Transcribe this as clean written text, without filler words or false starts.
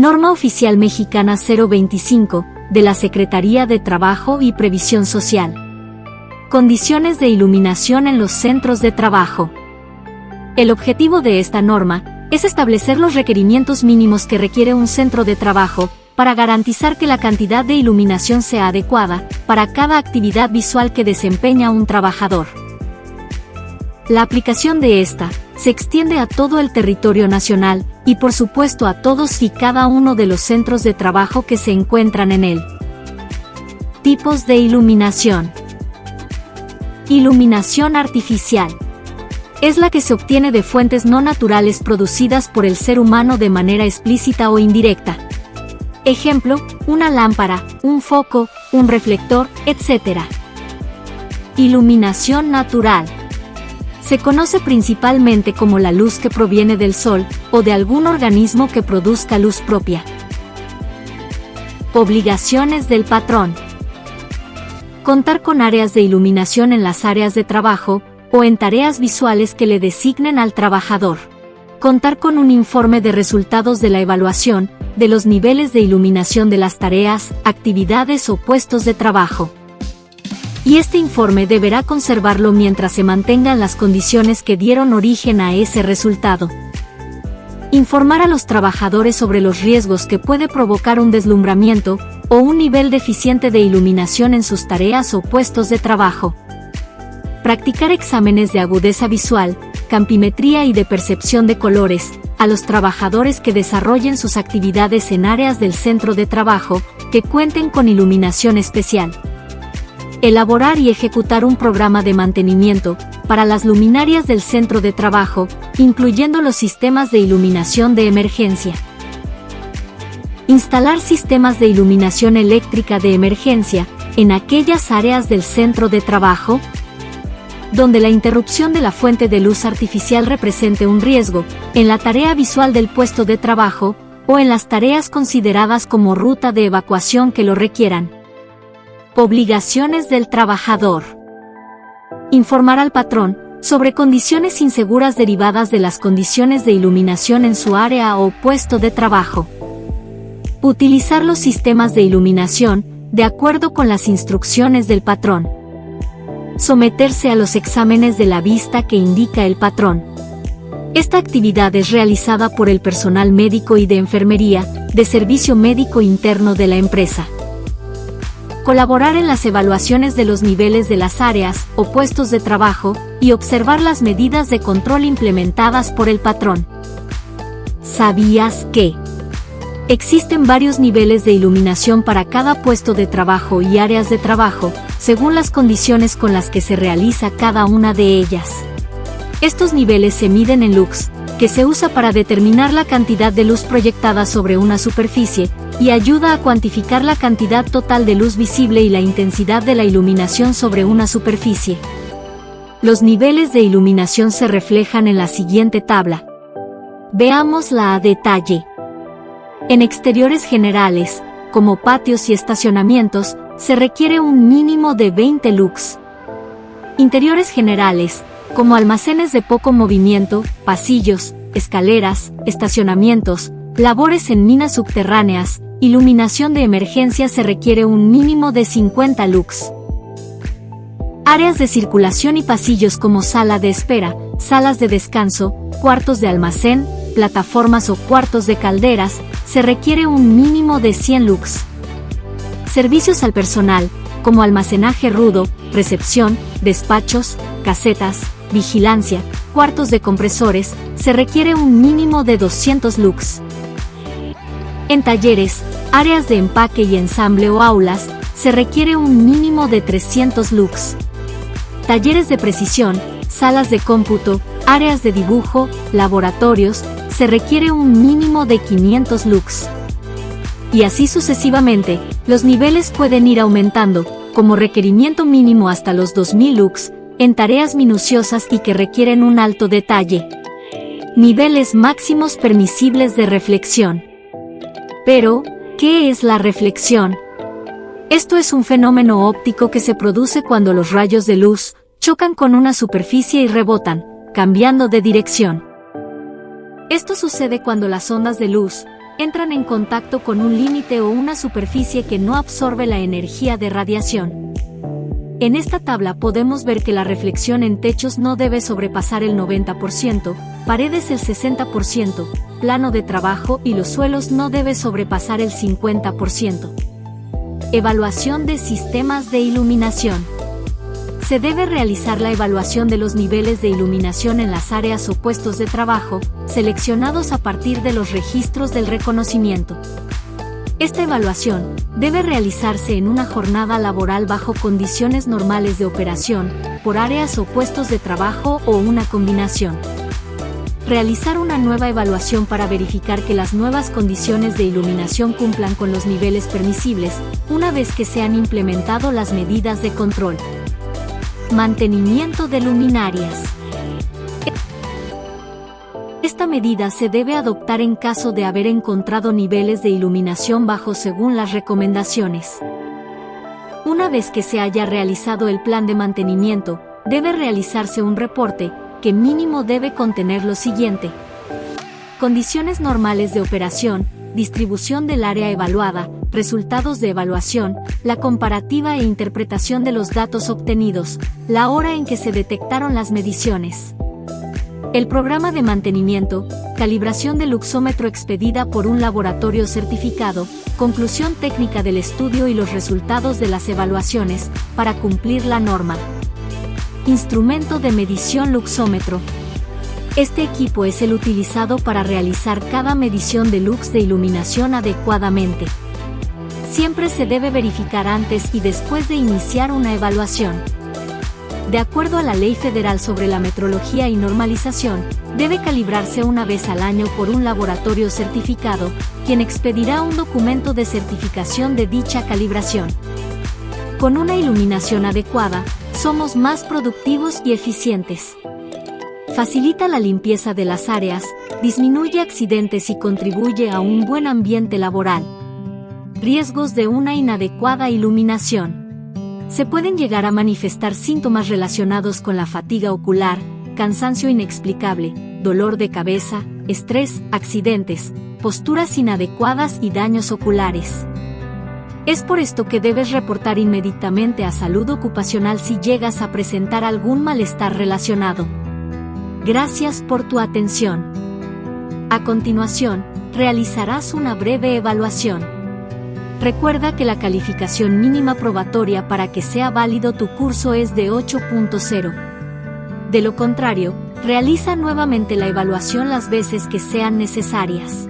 Norma Oficial Mexicana 025, de la Secretaría de Trabajo y Previsión Social. Condiciones de iluminación en los centros de trabajo. El objetivo de esta norma es establecer los requerimientos mínimos que requiere un centro de trabajo para garantizar que la cantidad de iluminación sea adecuada para cada actividad visual que desempeña un trabajador. La aplicación de esta se extiende a todo el territorio nacional y por supuesto a todos y cada uno de los centros de trabajo que se encuentran en él. Tipos de iluminación. Iluminación artificial. Es la que se obtiene de fuentes no naturales producidas por el ser humano de manera explícita o indirecta. Ejemplo, una lámpara, un foco, un reflector, etc. Iluminación natural. Se conoce principalmente como la luz que proviene del sol o de algún organismo que produzca luz propia. Obligaciones del patrón. Contar con áreas de iluminación en las áreas de trabajo o en tareas visuales que le designen al trabajador. Contar con un informe de resultados de la evaluación de los niveles de iluminación de las tareas, actividades o puestos de trabajo. Y este informe deberá conservarlo mientras se mantengan las condiciones que dieron origen a ese resultado. Informar a los trabajadores sobre los riesgos que puede provocar un deslumbramiento o un nivel deficiente de iluminación en sus tareas o puestos de trabajo. Practicar exámenes de agudeza visual, campimetría y de percepción de colores a los trabajadores que desarrollen sus actividades en áreas del centro de trabajo que cuenten con iluminación especial. Elaborar y ejecutar un programa de mantenimiento para las luminarias del centro de trabajo, incluyendo los sistemas de iluminación de emergencia. Instalar sistemas de iluminación eléctrica de emergencia en aquellas áreas del centro de trabajo donde la interrupción de la fuente de luz artificial represente un riesgo, en la tarea visual del puesto de trabajo, o en las tareas consideradas como ruta de evacuación que lo requieran. Obligaciones del trabajador. Informar al patrón sobre condiciones inseguras derivadas de las condiciones de iluminación en su área o puesto de trabajo. Utilizar los sistemas de iluminación de acuerdo con las instrucciones del patrón. Someterse a los exámenes de la vista que indica el patrón. Esta actividad es realizada por el personal médico y de enfermería de servicio médico interno de la empresa. Colaborar en las evaluaciones de los niveles de las áreas o puestos de trabajo y observar las medidas de control implementadas por el patrón. ¿Sabías que existen varios niveles de iluminación para cada puesto de trabajo y áreas de trabajo, según las condiciones con las que se realiza cada una de ellas? Estos niveles se miden en lux, que se usa para determinar la cantidad de luz proyectada sobre una superficie, y ayuda a cuantificar la cantidad total de luz visible y la intensidad de la iluminación sobre una superficie. Los niveles de iluminación se reflejan en la siguiente tabla. Veámosla a detalle. En exteriores generales, como patios y estacionamientos, se requiere un mínimo de 20 lux. Interiores generales, como almacenes de poco movimiento, pasillos, escaleras, estacionamientos, labores en minas subterráneas, iluminación de emergencia, se requiere un mínimo de 50 lux. Áreas de circulación y pasillos como sala de espera, salas de descanso, cuartos de almacén, plataformas o cuartos de calderas, se requiere un mínimo de 100 lux. Servicios al personal, como almacenaje rudo, recepción, despachos, casetas, vigilancia, cuartos de compresores, se requiere un mínimo de 200 lux. En talleres, áreas de empaque y ensamble o aulas, se requiere un mínimo de 300 lux. Talleres de precisión, salas de cómputo, áreas de dibujo, laboratorios, se requiere un mínimo de 500 lux. Y así sucesivamente, los niveles pueden ir aumentando, como requerimiento mínimo hasta los 2000 lux, en tareas minuciosas y que requieren un alto detalle. Niveles máximos permisibles de reflexión. Pero, ¿qué es la reflexión? Esto es un fenómeno óptico que se produce cuando los rayos de luz chocan con una superficie y rebotan, cambiando de dirección. Esto sucede cuando las ondas de luz entran en contacto con un límite o una superficie que no absorbe la energía de radiación. En esta tabla podemos ver que la reflexión en techos no debe sobrepasar el 90%, paredes el 60%, plano de trabajo y los suelos no debe sobrepasar el 50%. Evaluación de sistemas de iluminación. Se debe realizar la evaluación de los niveles de iluminación en las áreas o puestos de trabajo, seleccionados a partir de los registros del reconocimiento. Esta evaluación debe realizarse en una jornada laboral bajo condiciones normales de operación, por áreas o puestos de trabajo o una combinación. Realizar una nueva evaluación para verificar que las nuevas condiciones de iluminación cumplan con los niveles permisibles, una vez que se han implementado las medidas de control. Mantenimiento de luminarias. Esta medida se debe adoptar en caso de haber encontrado niveles de iluminación bajos según las recomendaciones. Una vez que se haya realizado el plan de mantenimiento, debe realizarse un reporte, que mínimo debe contener lo siguiente: condiciones normales de operación, distribución del área evaluada, resultados de evaluación, la comparativa e interpretación de los datos obtenidos, la hora en que se detectaron las mediciones. El programa de mantenimiento, calibración del luxómetro expedida por un laboratorio certificado, conclusión técnica del estudio y los resultados de las evaluaciones, para cumplir la norma. Instrumento de medición luxómetro. Este equipo es el utilizado para realizar cada medición de lux de iluminación adecuadamente. Siempre se debe verificar antes y después de iniciar una evaluación. De acuerdo a la Ley Federal sobre la Metrología y Normalización, debe calibrarse una vez al año por un laboratorio certificado, quien expedirá un documento de certificación de dicha calibración. Con una iluminación adecuada, somos más productivos y eficientes. Facilita la limpieza de las áreas, disminuye accidentes y contribuye a un buen ambiente laboral. Riesgos de una inadecuada iluminación. Se pueden llegar a manifestar síntomas relacionados con la fatiga ocular, cansancio inexplicable, dolor de cabeza, estrés, accidentes, posturas inadecuadas y daños oculares. Es por esto que debes reportar inmediatamente a Salud Ocupacional si llegas a presentar algún malestar relacionado. Gracias por tu atención. A continuación, realizarás una breve evaluación. Recuerda que la calificación mínima probatoria para que sea válido tu curso es de 8.0. De lo contrario, realiza nuevamente la evaluación las veces que sean necesarias.